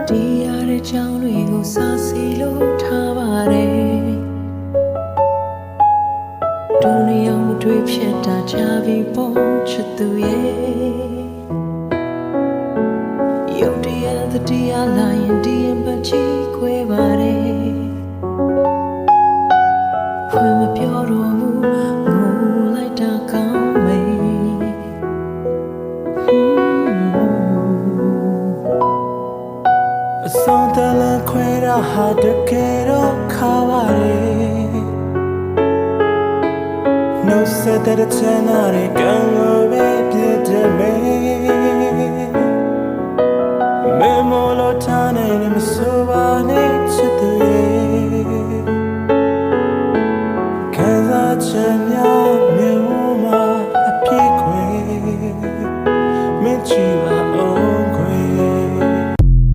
ဒီရတဲ့ကြောင်တွေကိုစားစီလို့ထားပါတယ်ဒုနေအောင်မတွေ့ဖြစ်တာချပြီးပုံချစ်သူရဲ့ရုပ်တရားသတရားလာရင်ဒီရင်ပတ်ချီခွဲပါတယ်ဖွင့်မပြောတော့ဘူးငိုလိုက်တာကောင်းမေအဆုံးတလခွဲတာဟာတကယ်တော့ခါပါတယ်နှုတ်ဆက်တဲ့ချမ်းသာတဲ့ကံကိုပဲပြည့်တယ်မေမေမိုလို့ထားနေမဆိုပါနဲ့ချစ်သူရဲ့